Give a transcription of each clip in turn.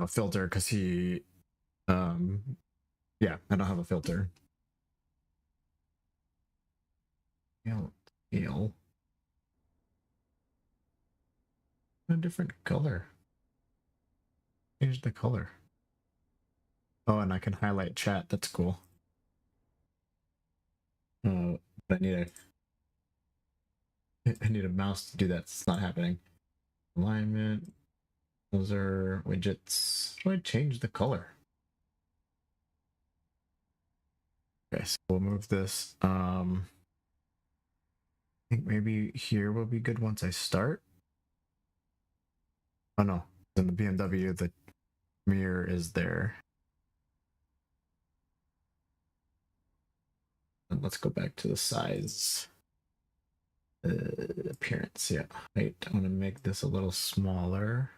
a filter because he, yeah, I don't have a filter. Scale. A different color. Change the color. Oh, and I can highlight chat. That's cool. But I need a mouse to do that. It's not happening. Alignment. Those are widgets. How do I change the color? Okay, so we'll move this. I think maybe here will be good once I start. Oh no, in the BMW, the mirror is there. And let's go back to the size. Appearance, yeah. Wait, I want to make this a little smaller.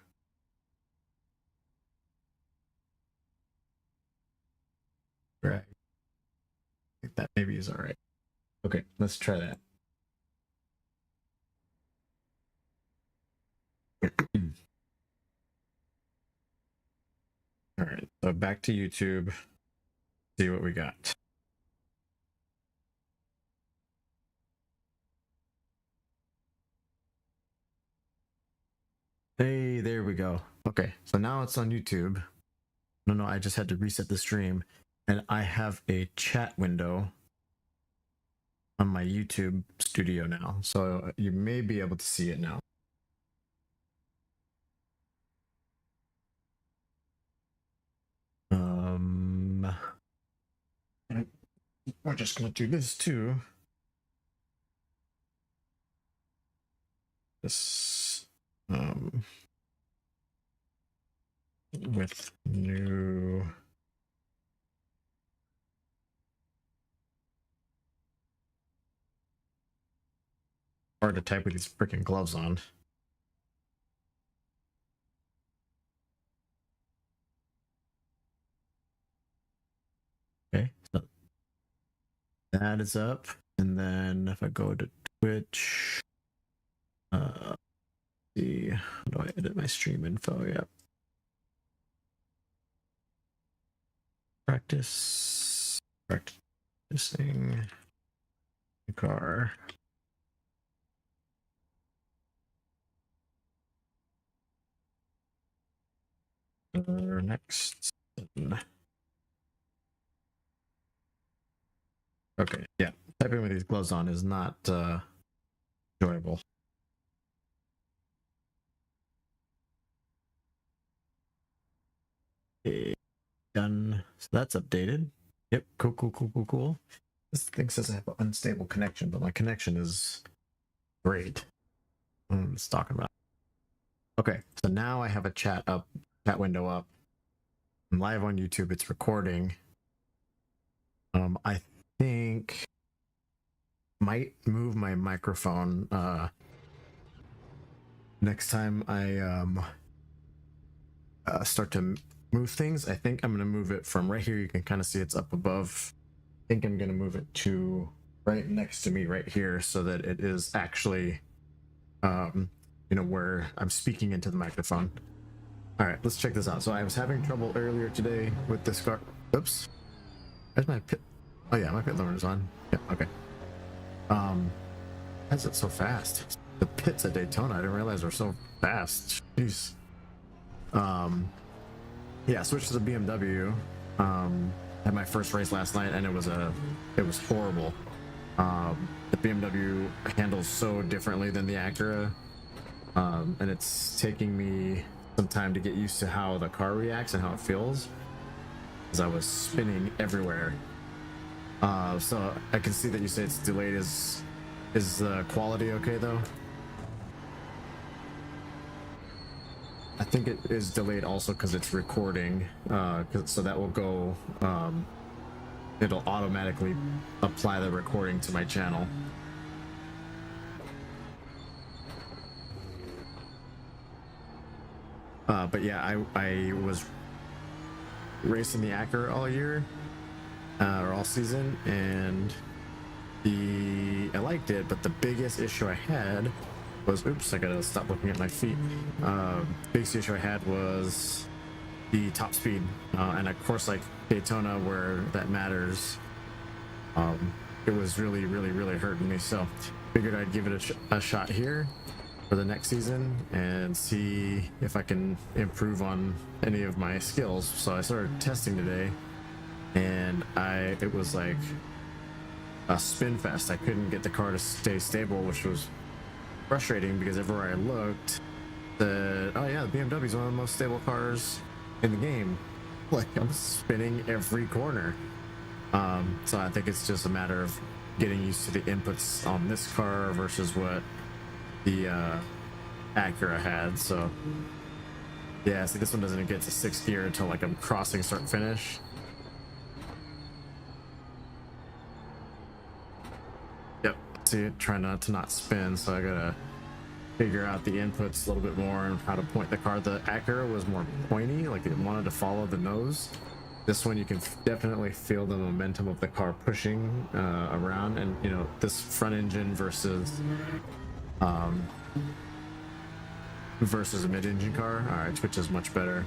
Right. I think that maybe is all right. Okay, let's try that. All right, so back to YouTube. See what we got. Hey, there we go. Okay, so now it's on YouTube. No, I just had to reset the stream, and I have a chat window on my YouTube studio now, so you may be able to see it now. We're just gonna do this too. This with new hard to type with these freaking gloves on. Okay, so that is up, and then if I go to Twitch, see, how do I edit my stream info? Yep. Practicing the car. Next. Okay, yeah. Typing with these gloves on is not enjoyable. Okay, done. So that's updated. Yep, cool. This thing says I have an unstable connection, but my connection is great. It's talking about. Okay, so now I have a chat window up. I'm live on YouTube. It's recording. I think might move my microphone next time I start to move things. I think I'm gonna move it from right here. You can kind of see it's up above. I think I'm gonna move it to right next to me right here so that it is actually you know, where I'm speaking into the microphone. All right, let's check this out. So I was having trouble earlier today with this car. Oops. Where's my pit? Oh yeah, my pit limiter's on. Yeah, okay. Why is it so fast? The pits at Daytona, I didn't realize were so fast. Jeez. Yeah, switched to the BMW. Had my first race last night, and it was horrible. The BMW handles so differently than the Acura, and it's taking me some time to get used to how the car reacts and how it feels, because I was spinning everywhere. So I can see that you say it's delayed. Is the quality okay though? I think it is delayed also because it's recording, so that will go, it'll automatically apply the recording to my channel. But yeah, I was racing the Acura all year, or all season, and I liked it, but the biggest issue I had was, oops, I gotta stop looking at my feet. Biggest issue I had was the top speed, and of course, like Daytona, where that matters, it was really hurting me. So figured I'd give it a shot here for the next season and see if I can improve on any of my skills. So I started testing today, and it was like a spin fest. I couldn't get the car to stay stable, which was frustrating because everywhere I looked, oh yeah, the BMW is one of the most stable cars in the game. Like, I'm spinning every corner. So I think it's just a matter of getting used to the inputs on this car versus what the Acura had. So yeah, see, this one doesn't get to 6th gear until like I'm crossing start finish. Yep, see, trying not to spin, so I gotta figure out the inputs a little bit more and how to point the car. The Acura was more pointy, like it wanted to follow the nose. This one, you can definitely feel the momentum of the car pushing around, and you know, this front engine versus a mid-engine car. All right, Twitch is much better.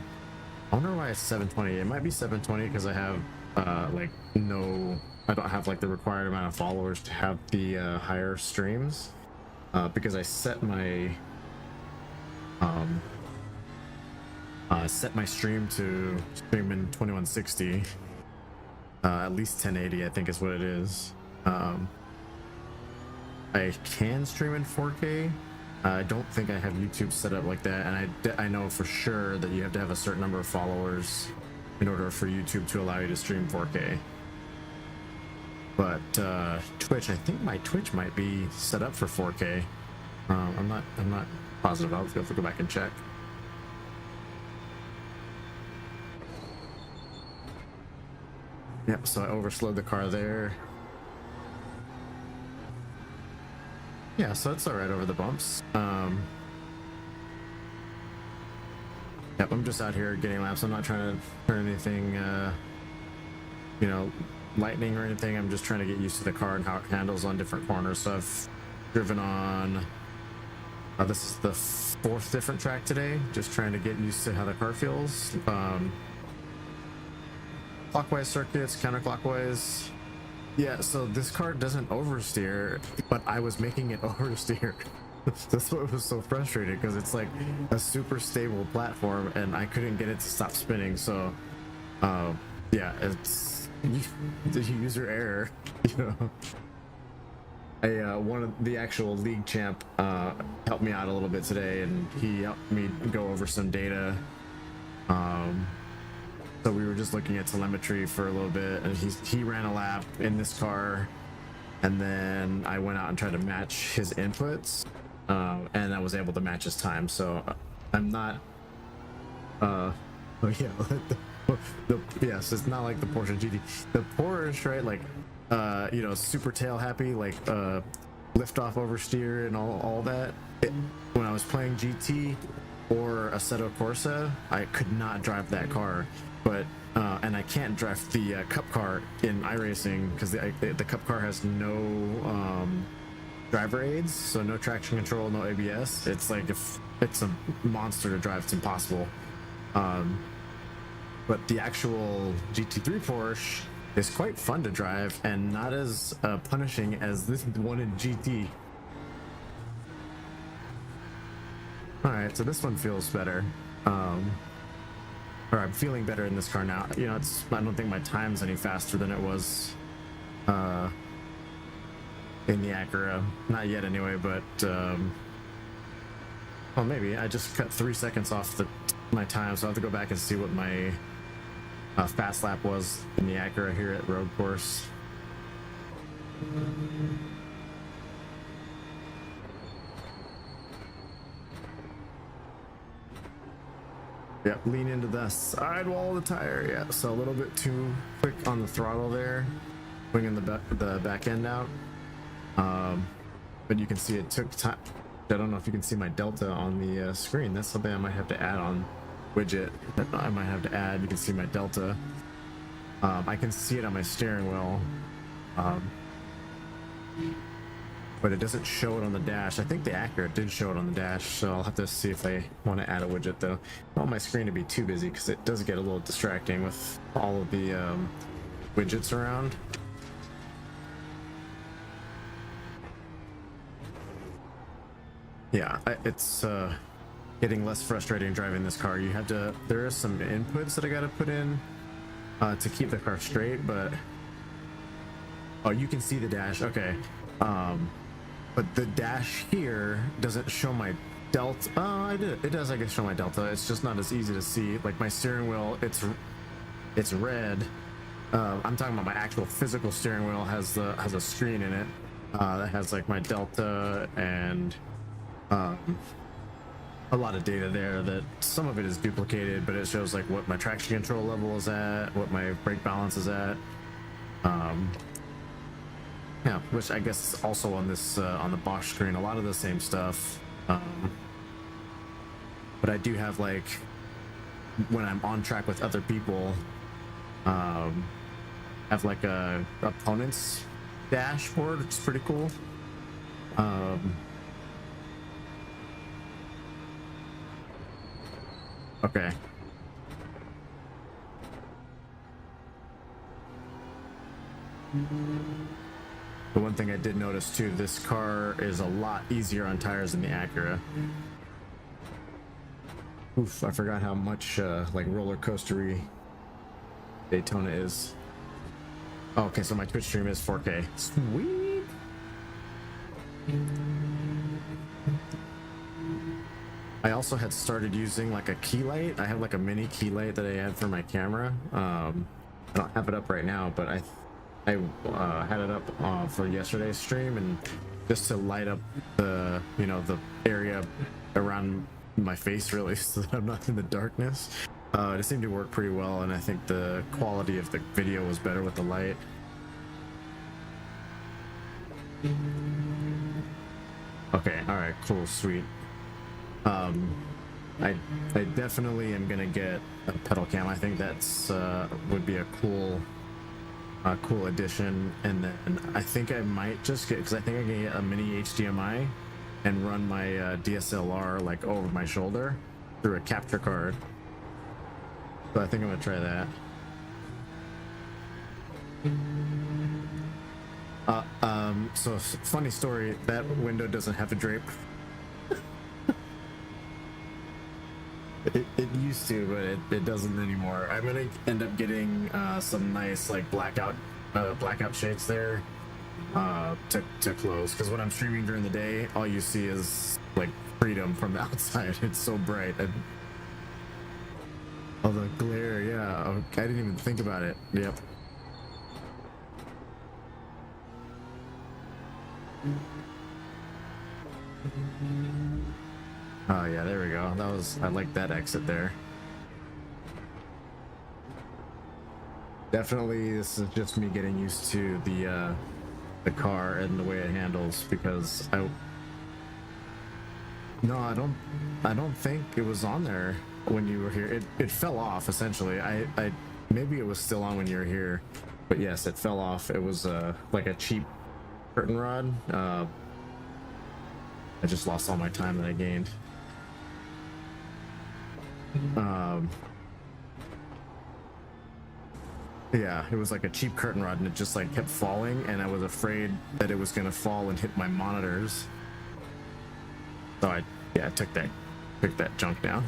I wonder why it's 720. It might be 720 because I have I don't have like the required amount of followers to have the higher streams, because I set my stream to stream in 2160, at least 1080, I think is what it is. I can stream in 4K. I don't think I have YouTube set up like that, and I know for sure that you have to have a certain number of followers in order for YouTube to allow you to stream 4K. But Twitch, I think my Twitch might be set up for 4K. I'm not positive. I'll have to go back and check. Yep, so I overslowed the car there. Yeah, so it's all right over the bumps. Yep, I'm just out here getting laps. I'm not trying to turn anything, you know, lightning or anything. I'm just trying to get used to the car and how it handles on different corners. So I've driven on, this is the 4th different track today, just trying to get used to how the car feels. Clockwise circuits, counterclockwise. Yeah, so this car doesn't oversteer, but I was making it oversteer. That's what was so frustrating, because it's like a super stable platform and I couldn't get it to stop spinning. So yeah, it's user error, you know. One of the actual league champ helped me out a little bit today, and he helped me go over some data. So we were just looking at telemetry for a little bit, and he ran a lap in this car, and then I went out and tried to match his inputs, and I was able to match his time. So I'm not oh yeah, yes, it's not like the Porsche GT. The Porsche, right, like you know, super tail happy, like lift off oversteer and all that. When I was playing GT or Assetto Corsa, I could not drive that car. But and I can't drive the Cup car in iRacing because the Cup car has no driver aids, so no traction control, no ABS. It's like, if it's a monster to drive, it's impossible. But the actual GT3 Porsche is quite fun to drive and not as punishing as this one in GT. All right, so this one feels better. Or I'm feeling better in this car now. You know, I don't think my time's any faster than it was in the Acura. Not yet anyway, but well, maybe. I just cut 3 seconds off my time, so I have to go back and see what my fast lap was in the Acura here at road course. Yep, lean into the sidewall of the tire. Yeah, so a little bit too quick on the throttle there, swinging the back end out. But you can see it took time. I don't know if you can see my delta on the screen. That's something I might have to add on widget. That I might have to add. You can see my delta. I can see it on my steering wheel. but it doesn't show it on the dash. I think the Acura did show it on the dash, so I'll have to see if I want to add a widget though. I don't want my screen to be too busy because it does get a little distracting with all of the widgets around. Yeah, it's getting less frustrating driving this car. You have to, there are some inputs that I got to put in to keep the car straight, but oh, you can see the dash. Okay. But the dash here doesn't show my delta. Oh, it does, I guess, show my delta. It's just not as easy to see. Like my steering wheel, it's red. I'm talking about my actual physical steering wheel has a screen in it that has like my delta and a lot of data there that some of it is duplicated, but it shows like what my traction control level is at, what my brake balance is at. Yeah, which I guess is also on this on the Bosch screen, a lot of the same stuff. But I do have, like, when I'm on track with other people, have like a opponent's dashboard. It's pretty cool. Okay. The one thing I did notice too, this car is a lot easier on tires than the Acura. Oof, I forgot how much like roller coastery Daytona is. Oh, okay, so my Twitch stream is 4K. Sweet. I also had started using like a key light. I have like a mini key light that I had for my camera. I don't have it up right now, but I had it up for yesterday's stream, and just to light up the, you know, the area around my face, really, so that I'm not in the darkness. It seemed to work pretty well, and I think the quality of the video was better with the light. Okay, all right, cool, sweet. I definitely am gonna get a pedal cam. I think that's would be a cool addition. And then I think I might just get, because I think I can get a mini HDMI and run my DSLR like over my shoulder through a capture card. So I think I'm gonna try that. So funny story, that window doesn't have a drape. It used to, but it doesn't anymore. I'm gonna end up getting some nice like blackout shades there to close, because when I'm streaming during the day, all you see is like freedom from the outside. It's so bright. Oh, the glare, yeah. Oh, I didn't even think about it. Yep. Oh yeah, there we go. That was, I like that exit there. Definitely, this is just me getting used to the car and the way it handles, because I don't think it was on there when you were here. It fell off essentially. I maybe it was still on when you were here, but yes, it fell off. It was like a cheap curtain rod. I just lost all my time that I gained. Yeah, it was like a cheap curtain rod, and it just like kept falling, and I was afraid that it was gonna fall and hit my monitors. So I took that junk down.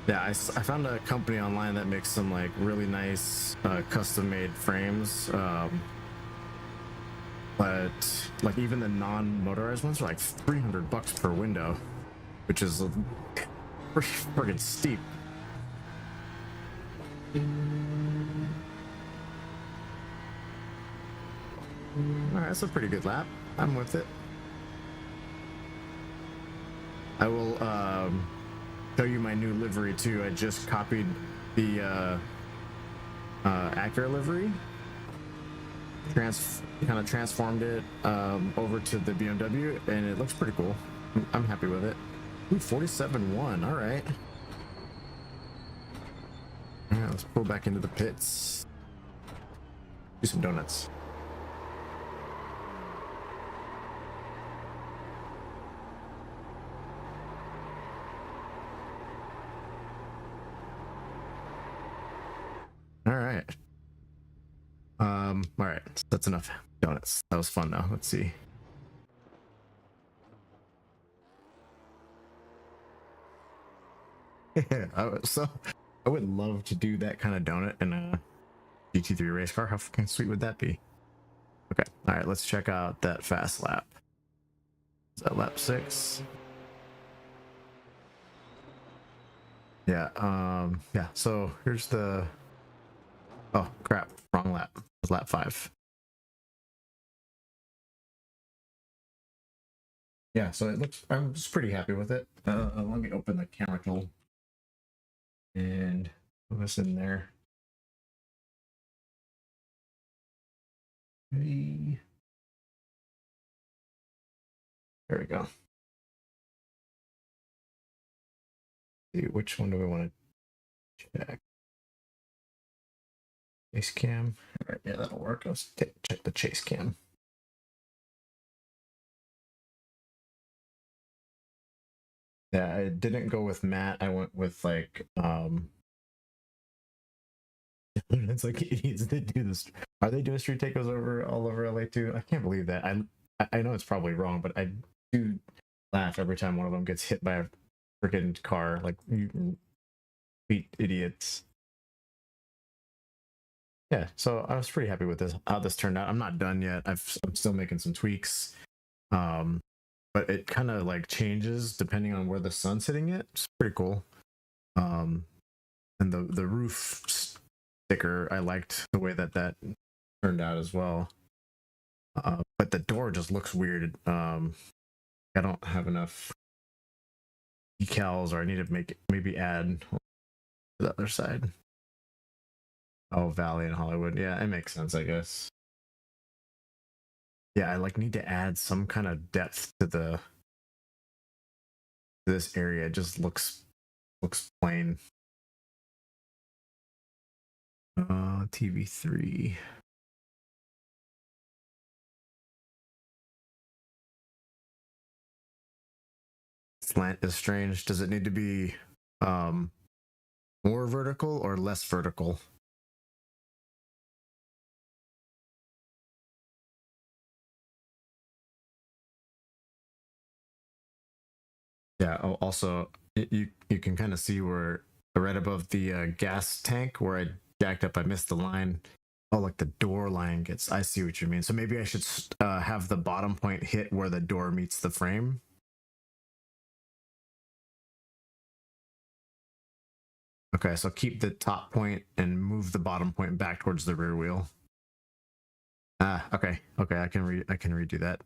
Yeah, I found a company online that makes some like really nice custom-made frames, but like even the non-motorized ones are like $300 per window, which is pretty friggin' steep. All right, that's a pretty good lap. I'm with it. I will show you my new livery too. I just copied the Acura livery, kind of transformed it over to the BMW, and it looks pretty cool. I'm happy with it. Ooh, 47.1. All right. All right, let's pull back into the pits. do some donuts. All right. All right, that's enough donuts. That was fun. Now let's see. So I would love to do that kind of donut in a GT3 race car. How fucking sweet would that be? Okay, all right, let's check out that fast lap. Is that lap 6? Yeah, yeah, so here's the, oh crap, wrong lap. It's lap 5. Yeah, so it looks, I'm just pretty happy with it. Let me open the camera tool and put this in there. There we go. See, which one do we want to check? Chase cam. All right, yeah, that'll work. Let's check the chase cam. Yeah, I didn't go with matte. I went with like it's like idiots that do this. Are they doing street takeovers over all over LA too? I can't believe that. I know it's probably wrong, but I do laugh every time one of them gets hit by a freaking car. Like, you idiots. Yeah, so I was pretty happy with this, how this turned out. I'm not done yet. I'm still making some tweaks. But it kind of like changes depending on where the sun's hitting it. It's pretty cool. And the roof sticker, I liked the way that turned out as well. But the door just looks weird. I don't have enough decals, or I need to maybe add to the other side. Oh, Valley and Hollywood. Yeah, it makes sense, I guess. Yeah, I like need to add some kind of depth to this area. It just looks plain. TV3. Slant is strange. Does it need to be more vertical or less vertical? Yeah. Oh, also, you can kind of see where right above the gas tank where I jacked up, I missed the line. Oh, like the door line gets. I see what you mean. So maybe I should have the bottom point hit where the door meets the frame. Okay, so keep the top point and move the bottom point back towards the rear wheel. Ah, okay, I can redo that.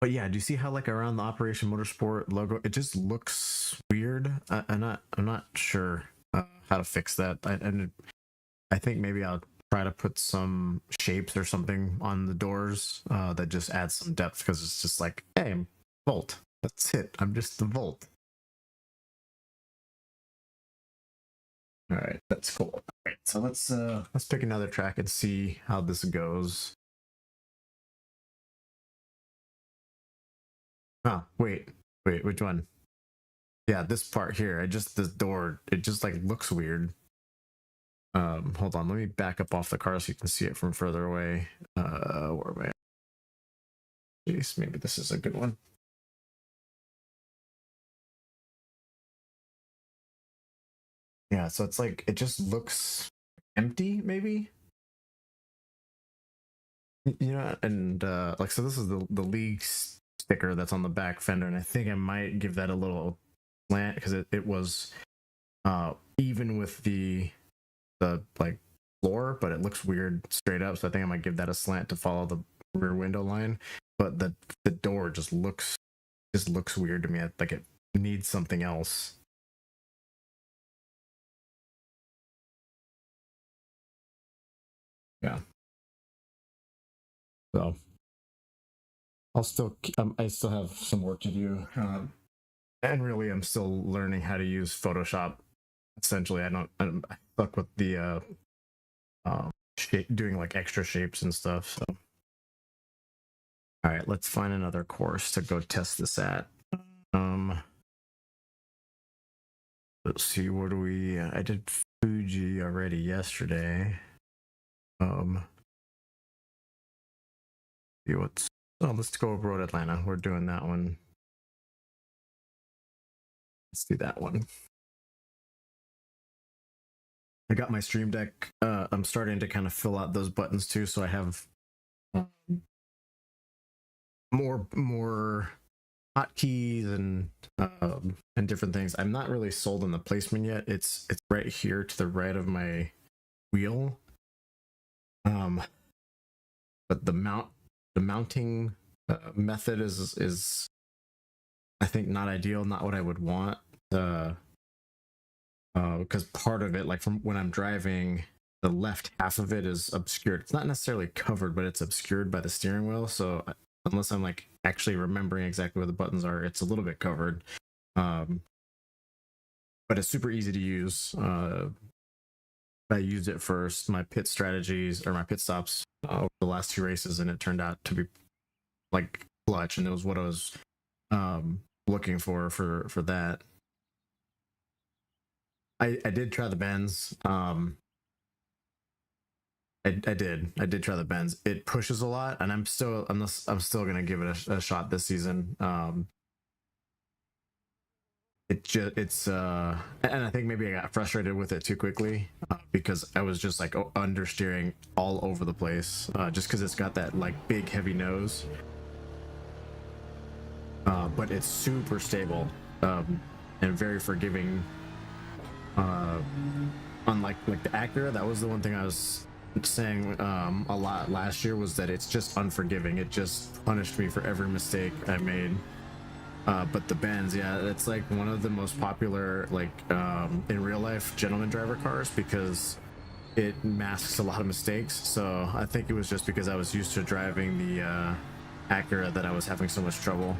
But yeah, do you see how like around the Operation Motorsport logo, it just looks weird? I'm not sure how to fix that. I think maybe I'll try to put some shapes or something on the doors that just adds some depth, because it's just like, hey, I'm Volt. That's it. I'm just the Volt. All right, that's cool. All right, so let's pick another track and see how this goes. Oh, wait, which one? Yeah, this part here. This door, it just like looks weird. Hold on, let me back up off the car so you can see it from further away. Where am I? Jeez, maybe this is a good one. Yeah, so it's like it just looks empty, maybe. You know, and like, so this is the league sticker that's on the back fender, and I think I might give that a little slant because it was even with the like floor, but it looks weird straight up. So I think I might give that a slant to follow the rear window line. But the door just looks weird to me. Like it needs something else. Yeah. So I still have some work to do. And really, I'm still learning how to use Photoshop. Essentially, I'm stuck with the doing like extra shapes and stuff. So, all right, let's find another course to go test this at. Let's see, what do we? I did Fuji already yesterday. See what's. Oh, let's go Road Atlanta. We're doing that one. Let's do that one. I got my Stream Deck. I'm starting to kind of fill out those buttons too, so I have more hotkeys and different things. I'm not really sold on the placement yet. It's right here to the right of my wheel. But the mounting method is I think not ideal, not what I would want. Because part of it, like from when I'm driving, the left half of it is obscured. It's not necessarily covered, but it's obscured by the steering wheel. So unless I'm like actually remembering exactly where the buttons are, it's a little bit covered. But it's super easy to use. I used it first, my pit strategies or my pit stops over the last 2 races, and it turned out to be like clutch, and it was what I was looking for that. I did try the bends. I did try the bends. It pushes a lot, and I'm still gonna give it a shot this season. And I think maybe I got frustrated with it too quickly because I was just like understeering all over the place, just because it's got that like big heavy nose, but it's super stable and very forgiving. Unlike like the Acura, that was the one thing I was saying a lot last year, was that it's just unforgiving. It just punished me for every mistake I made. But the Benz, yeah, it's like one of the most popular, like in real life, gentleman driver cars, because it masks a lot of mistakes. So I think it was just because I was used to driving the Acura that I was having so much trouble.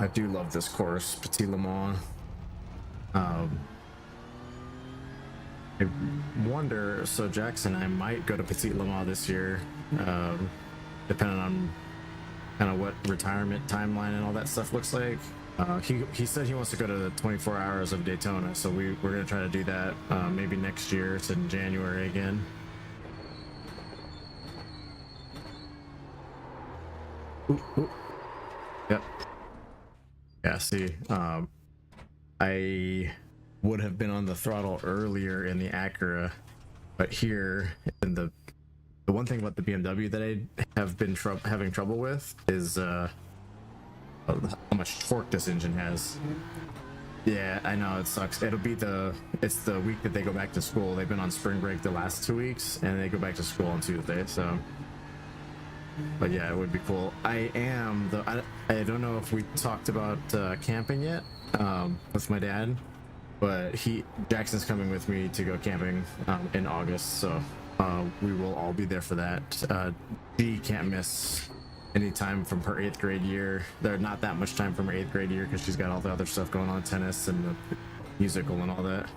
I do love this course, Petit Le Mans. I wonder, so Jackson, I might go to Petit Le Mans this year, depending on kind of what retirement timeline and all that stuff looks like. He said he wants to go to the 24 hours of Daytona, so we're going to try to do that maybe next year. It's in January again. Ooh. Yep. Yeah, see, I would have been on the throttle earlier in the Acura, but here in the one thing about the BMW that I have been having trouble with is how much torque this engine has. Yeah, I know, it sucks. It's the week that they go back to school. They've been on spring break the last 2 weeks, and they go back to school on Tuesday. So, but yeah, it would be cool. I don't know if we talked about camping yet with my dad. But Jackson's coming with me to go camping in August, so we will all be there for that. She can't miss any time from her 8th grade year. There's not that much time from her 8th grade year because she's got all the other stuff going on, tennis and the musical and all that.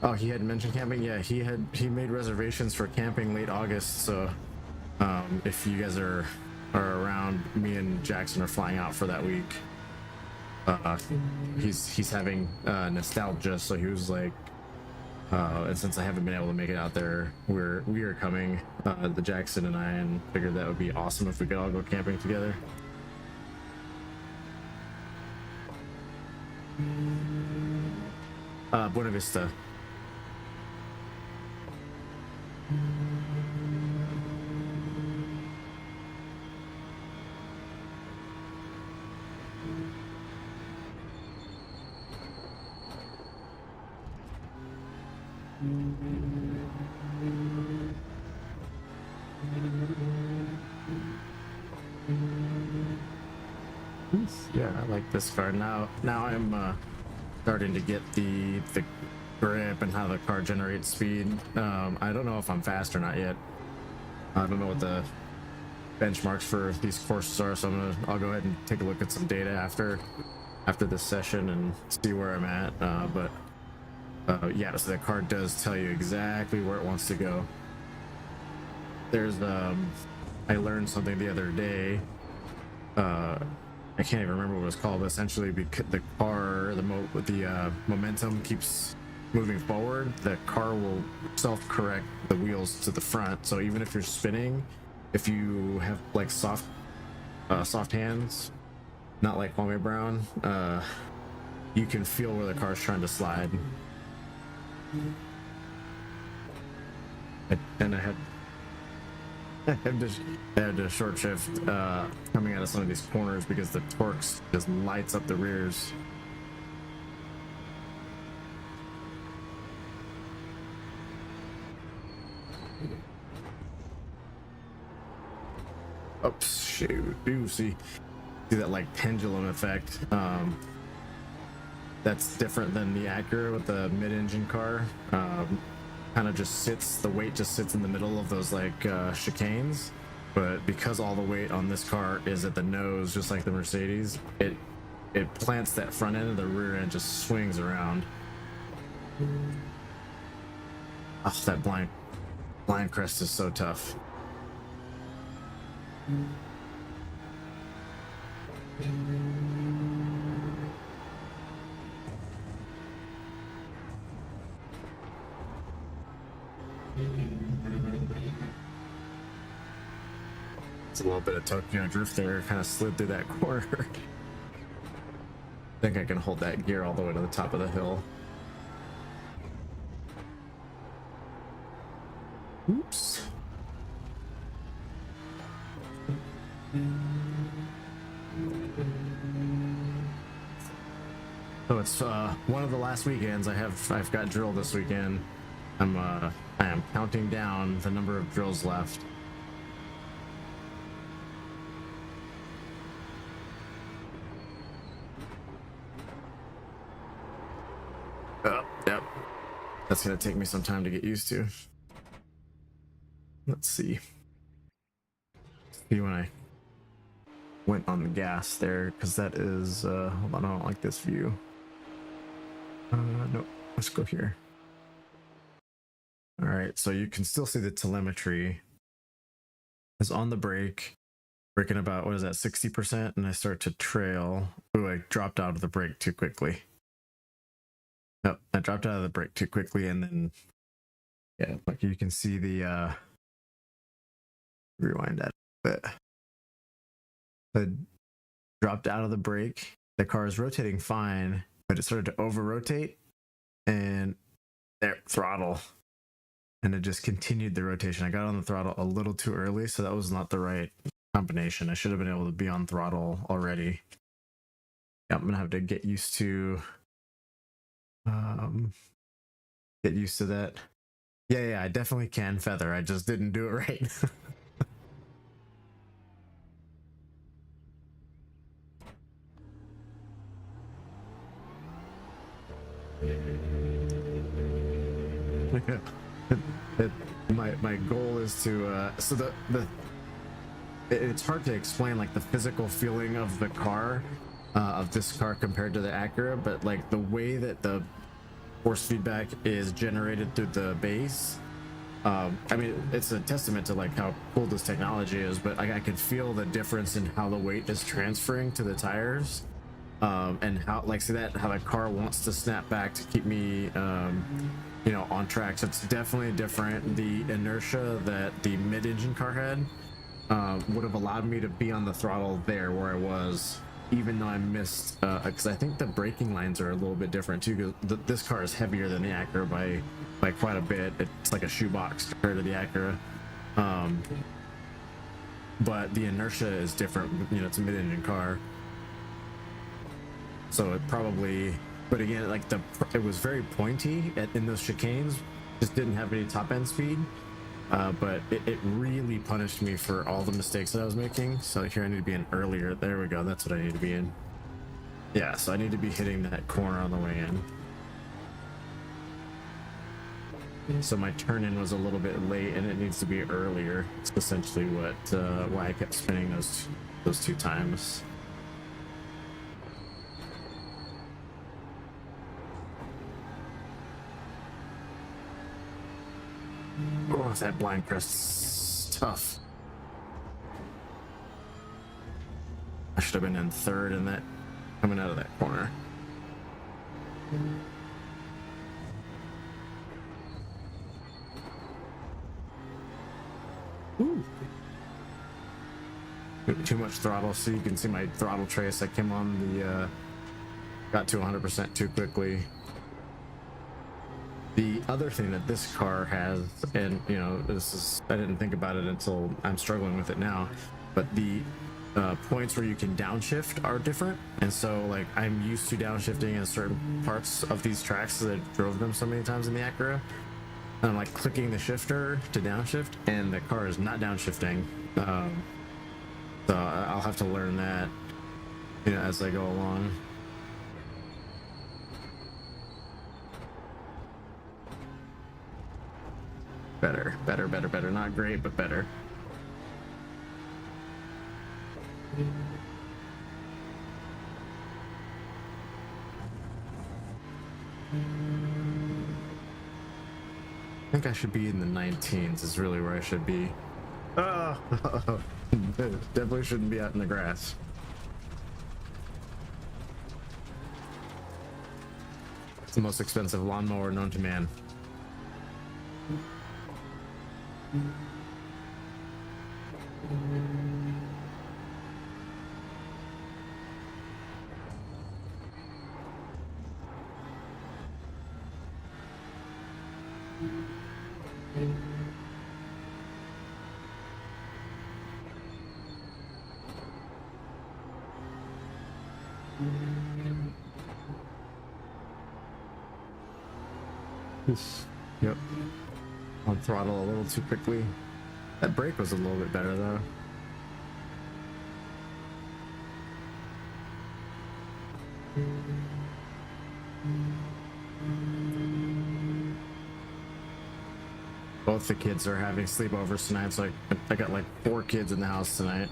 Oh, he hadn't mentioned camping? Yeah, he made reservations for camping late August, so if you guys are around, me and Jackson are flying out for that week. He's having nostalgia, so he was like, and since I haven't been able to make it out there, we are coming, the Jackson and I, and figured that would be awesome if we could all go camping together. Buena Vista. Yeah, I like this car. Now I'm starting to get the grip and how the car generates speed. I don't know if I'm fast or not yet. I don't know what the benchmarks for these courses are, so I'll go ahead and take a look at some data after this session and see where I'm at. Yeah, so that car does tell you exactly where it wants to go. There's I learned something the other day. I can't even remember what it was called, but essentially because the car, the momentum keeps moving forward, the car will self-correct the wheels to the front. So even if you're spinning, if you have like soft hands, not like Kwame Brown, you can feel where the car's trying to slide. And I had to short shift coming out of some of these corners because the torques just lights up the rears. Oops, shoot. Ooh, see that like pendulum effect. That's different than the Acura with the mid-engine car. Kind of just sits, the weight just sits in the middle of those like chicanes, but because all the weight on this car is at the nose, just like the Mercedes, it plants that front end, and the rear end just swings around. Oh, that blind crest is so tough. It's a little bit of Tokyo drift there, kind of slid through that corner. I think I can hold that gear all the way to the top of the hill. Oops. So it's one of the last weekends I've got drill this weekend. I am counting down the number of drills left. Yep. That's gonna take me some time to get used to. Let's see. See when I went on the gas there, because that is hold on, I don't like this view. No, let's go here. All right, so you can still see the telemetry is on the brake, braking about, what is that, 60%, and I start to trail. Ooh, I dropped out of the brake too quickly. Nope, I dropped out of the brake too quickly, and then yeah, like you can see the rewind that a bit. I dropped out of the brake. The car is rotating fine, but it started to over rotate, and there, throttle, and it just continued the rotation. I got on the throttle a little too early, so that was not the right combination. I should have been able to be on throttle already. Yeah, I'm gonna have to get used to that. Yeah, I definitely can feather. I just didn't do it right. My goal is to so it's hard to explain like the physical feeling of the car, of this car compared to the Acura, but like the way that the force feedback is generated through the base, I mean, it's a testament to like how cool this technology is, but I could feel the difference in how the weight is transferring to the tires, and how, like, see that, how the car wants to snap back to keep me you know, on track. So it's definitely different. The inertia that the mid-engine car had would have allowed me to be on the throttle there where I was, even though I missed, because I think the braking lines are a little bit different too, because this car is heavier than the Acura by quite a bit. It's like a shoebox compared to the Acura, but the inertia is different. You know, it's a mid-engine car, so it probably, but again, like it was very pointy in those chicanes, just didn't have any top end speed. But it really punished me for all the mistakes that I was making. So here I need to be in earlier. There we go. That's what I need to be in. Yeah, so I need to be hitting that corner on the way in. So my turn in was a little bit late, and it needs to be earlier. It's essentially what why I kept spinning those 2 times. Oh, that blind crest's tough. I should have been in third in that, coming out of that corner. Ooh. Too much throttle, so you can see my throttle trace. I came on the got to 100% too quickly. The other thing that this car has, and you know, this is, I didn't think about it until I'm struggling with it now, but the points where you can downshift are different. And so like I'm used to downshifting in certain parts of these tracks because I drove them so many times in the Acura. And I'm like clicking the shifter to downshift, and the car is not downshifting. So I'll have to learn that, you know, as I go along. Better, better, better, better. Not great, but better. I think I should be in the 19s is really where I should be. Oh, definitely shouldn't be out in the grass. It's the most expensive lawnmower known to man. Yep. On throttle a little too quickly. That brake was a little bit better though. Both the kids are having sleepovers tonight, so I got like 4 kids in the house tonight.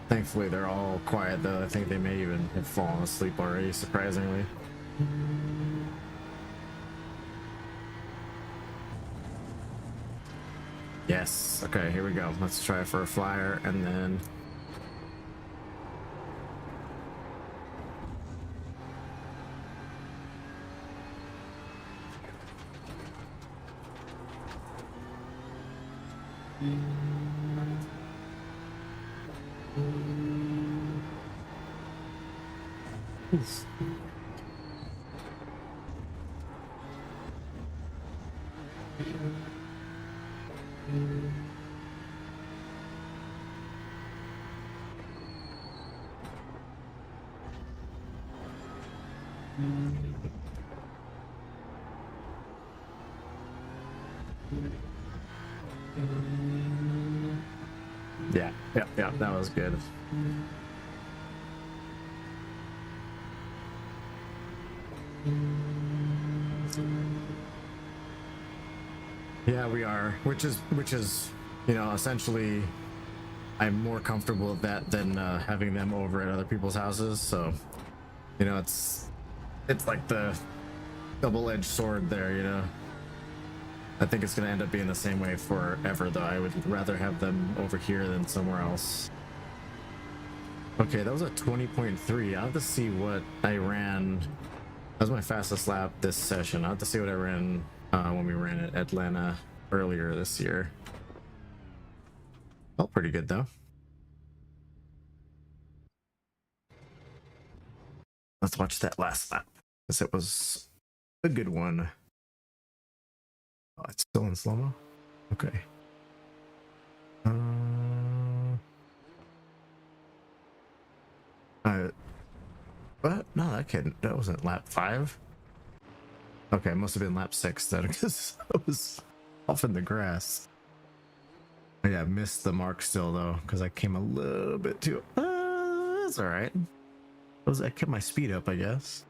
Thankfully, they're all quiet though. I think they may even have fallen asleep already, surprisingly. Yes. Okay, here we go. Let's try for a flyer and then... Yeah, that was good. Yeah, we are, which is, you know, essentially I'm more comfortable with that than having them over at other people's houses. So, you know, it's like the double-edged sword there, you know. I think it's going to end up being the same way forever, though. I would rather have them over here than somewhere else. Okay, that was a 20.3. I'll have to see what I ran. That was my fastest lap this session. I'll have to see what I ran when we ran at Atlanta earlier this year. Felt pretty good, though. Let's watch that last lap, because it was a good one. Oh, it's still in slow-mo? Okay. What? No, that wasn't lap 5. Okay, it must have been lap 6 then, because I was off in the grass. Yeah, I missed the mark still though, because I came a little bit too. That's all right. I kept my speed up, I guess.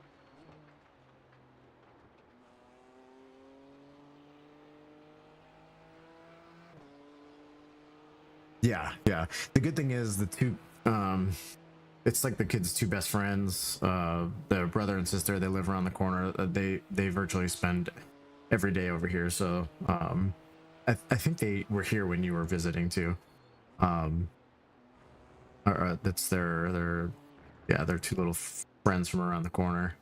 Yeah, yeah. The good thing is the two it's like the kids' two best friends, their brother and sister. They live around the corner. They virtually spend every day over here. So I think they were here when you were visiting too. Um, that's their yeah, they're two little friends from around the corner.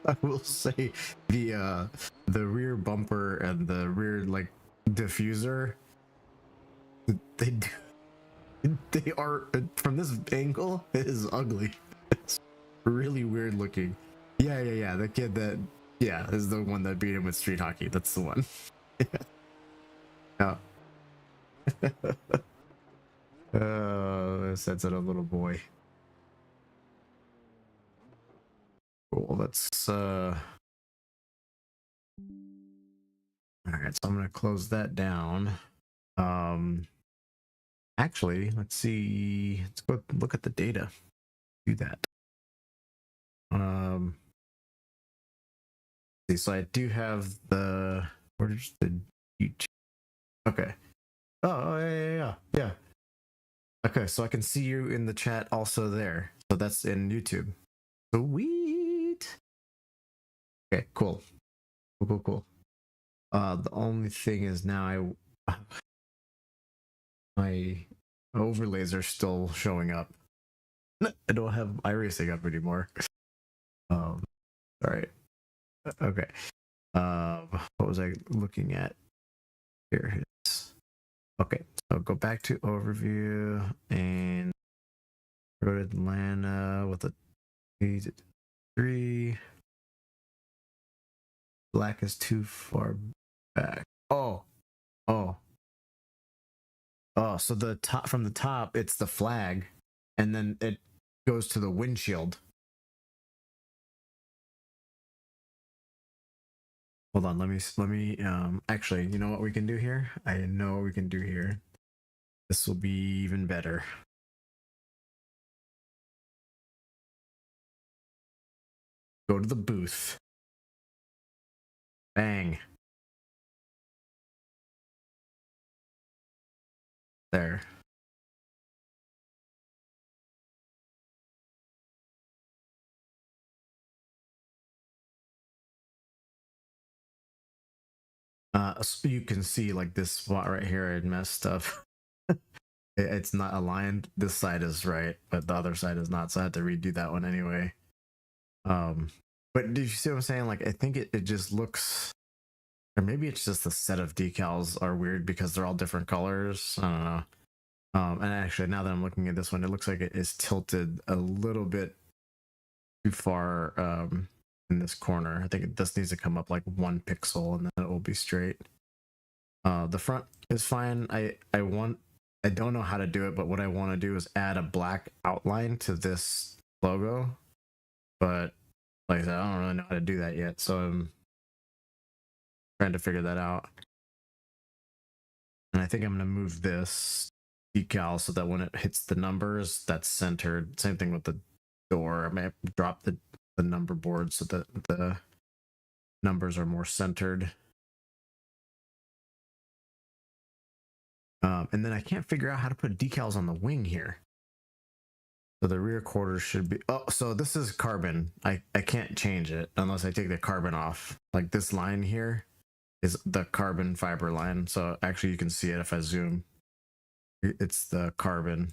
I will say the rear bumper and the rear like diffuser, they do, they are from this angle, it is ugly. It's really weird looking. Yeah, yeah, yeah. The kid that yeah is the one that beat him with street hockey. That's the one. Yeah. Sets it a little boy. Cool. Let's all right, so I'm gonna close that down. Um actually, let's see. Let's go look at the data. Do that. See, so I do have the where's the YouTube? Okay. Oh, yeah, yeah, yeah. Yeah. Okay, so I can see you in the chat also there. So that's in YouTube. Sweet. Okay, cool. Cool, cool, cool. The only thing is now my overlays are still showing up. I don't have iRacing up anymore. All right. Okay. What was I looking at? Here it is. Okay, so go back to overview and go to Atlanta with a 3. Black is too far back. Oh, oh, oh. So the top from the top, it's the flag, and then it goes to the windshield. Hold on, let me actually, you know what we can do here? I know what we can do here. This will be even better. Go to the booth. Bang. There. So you can see like this spot right here I messed up. It's not aligned. This side is right, but the other side is not, so I had to redo that one anyway. But did you see what I'm saying? Like I think it just looks, or maybe it's just the set of decals are weird because they're all different colors. I don't know. And actually now that I'm looking at this one, it looks like it is tilted a little bit too far in this corner. I think it just needs to come up like 1 pixel and then it will be straight. The front is fine. I don't know how to do it, but what I want to do is add a black outline to this logo. But like I said, I don't really know how to do that yet, so I'm trying to figure that out. And I think I'm going to move this decal so that when it hits the numbers, that's centered. Same thing with the door. I may drop the number board so that the numbers are more centered. And then I can't figure out how to put decals on the wing here. So the rear quarters should be, oh, so this is carbon. I can't change it unless I take the carbon off. Like this line here is the carbon fiber line. So actually you can see it if I zoom. It's the carbon.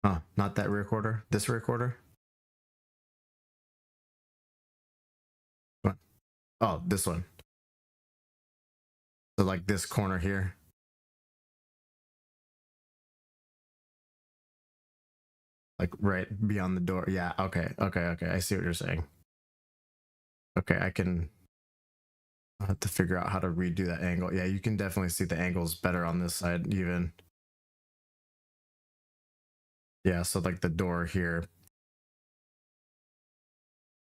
Huh, not that rear quarter, this rear quarter. What? Oh, this one. So like this corner here. Like right beyond the door. Yeah, okay, okay, okay. I see what you're saying. Okay, I can I'll have to figure out how to redo that angle. Yeah, you can definitely see the angles better on this side even. Yeah, so like the door here.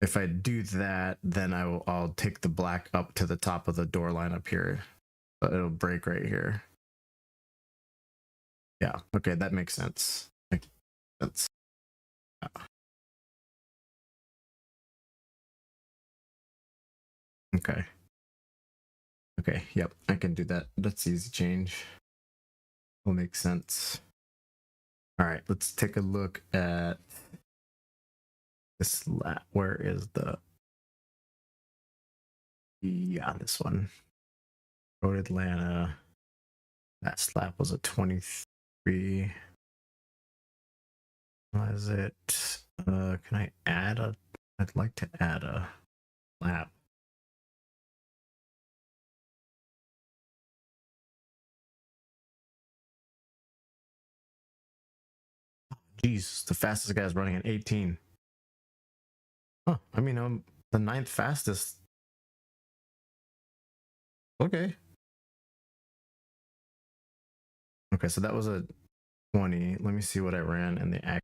If I do that, then I'll take the black up to the top of the door line up here. But it'll break right here. Yeah, okay, that makes sense. Makes sense. Yeah. Okay. Okay, yep, I can do that. That's easy change. Will make sense. All right, let's take a look at this lap. Where is the... Yeah, this one. Road Atlanta. That slap was a 23. What is it? Can I add a... I'd like to add a lap. Jeez, the fastest guy is running at 18. Huh, I mean, I'm the 9th fastest. Okay. Okay, so that was a 20. Let me see what I ran in the act.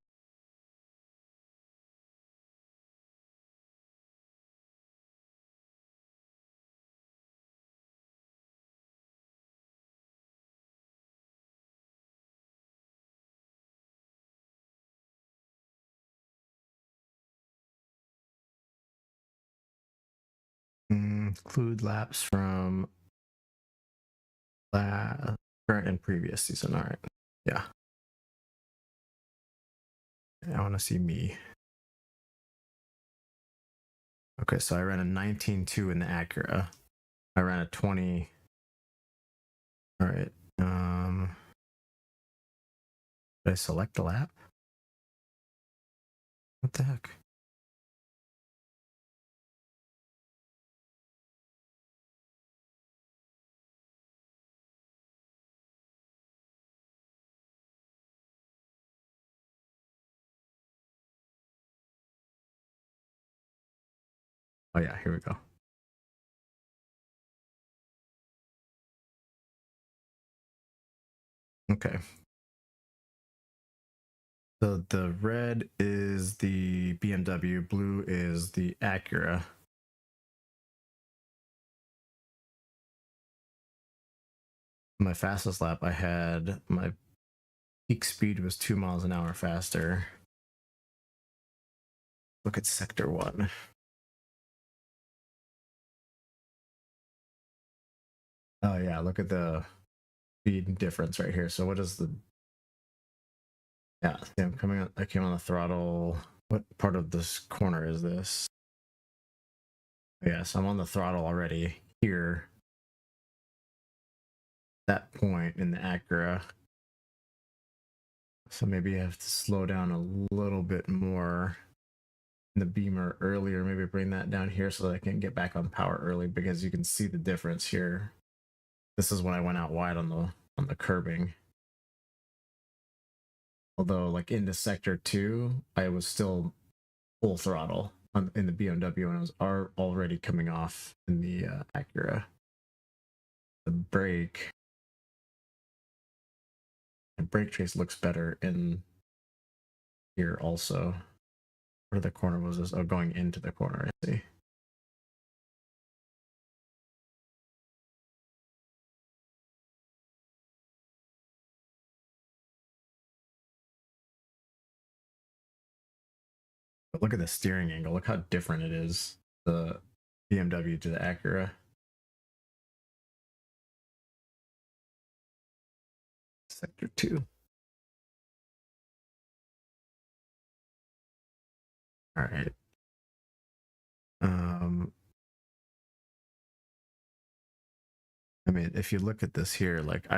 Include laps from current and previous season. All right. Yeah. I want to see me. Okay, so I ran a 19.2 in the Acura. I ran a 20. All right. Did I select the lap? What the heck? Oh yeah, here we go. Okay. So the red is the BMW, blue is the Acura. My fastest lap, I had my peak speed was 2 miles an hour faster. Look at sector 1. Oh yeah, look at the speed difference right here. So what is the... Yeah, see, I'm coming on, I came on the throttle. What part of this corner is this? Yeah, so I'm on the throttle already here. That point in the Acura. So maybe I have to slow down a little bit more in the Beamer earlier. Maybe bring that down here so that I can get back on power early, because you can see the difference here. This is when I went out wide on the curbing. Although like into sector 2, I was still full throttle in the BMW, and I was already coming off in the Acura. The brake trace looks better in here also. Where the corner was this? Oh, going into the corner, I see. But look at the steering angle. Look how different it is. The BMW to the Acura. Sector 2. All right. I mean, if you look at this here, like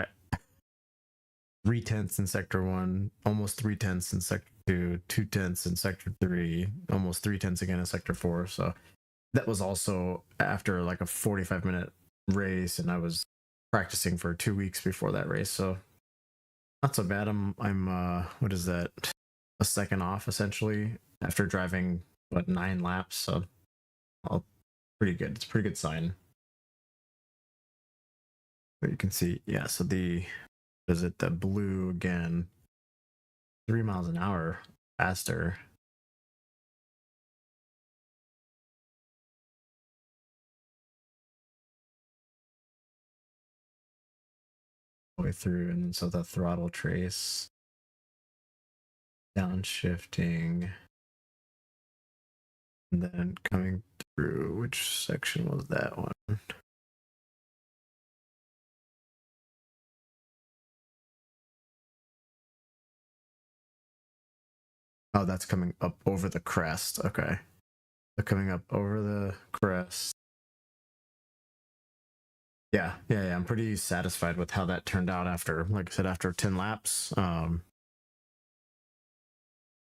3/10 in sector 1, almost 3/10 in sector 2, 2/10 in sector 3, almost 3/10 again in sector 4. So that was also after like a 45-minute race, and I was practicing for 2 weeks before that race. So not so bad. I'm what is that? A second off essentially after driving 9 laps. So pretty good. It's a pretty good sign. But you can see, yeah, so is it the blue again, 3 miles an hour faster. Way through, and then so the throttle trace, downshifting, and then coming through. Which section was that one? Oh, that's coming up over the crest. Okay. So coming up over the crest. Yeah, I'm pretty satisfied with how that turned out after, like I said, after 10 laps.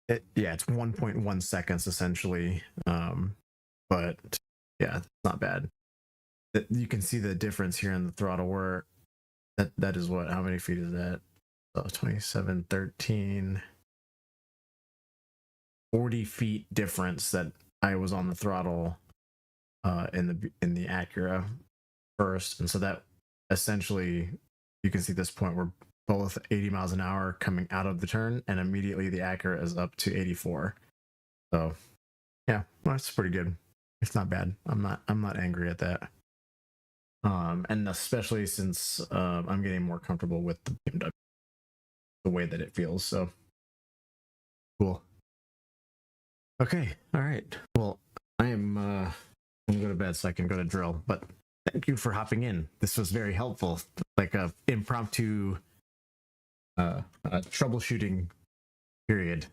It's 1.1 seconds essentially. But yeah, it's not bad. You can see the difference here in the throttle work. That is what, how many feet is that? So 27, 13, 40 feet difference that I was on the throttle in the Acura first. And so that essentially, you can see this point we're both 80 miles an hour coming out of the turn, and immediately the Acura is up to 84. So yeah, well, that's pretty good. It's not bad. I'm not angry at that. And especially since I'm getting more comfortable with the BMW, the way that it feels. So cool. Okay, all right. Well, I am I'm gonna go to bed so I can go to drill. But thank you for hopping in. This was very helpful, like a impromptu troubleshooting period.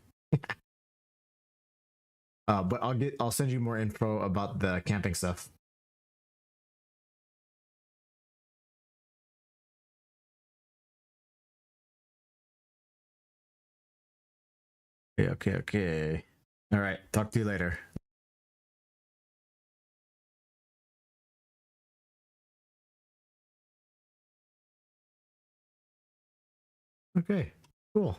But I'll send you more info about the camping stuff. Okay. All right. Talk to you later. Okay. Cool.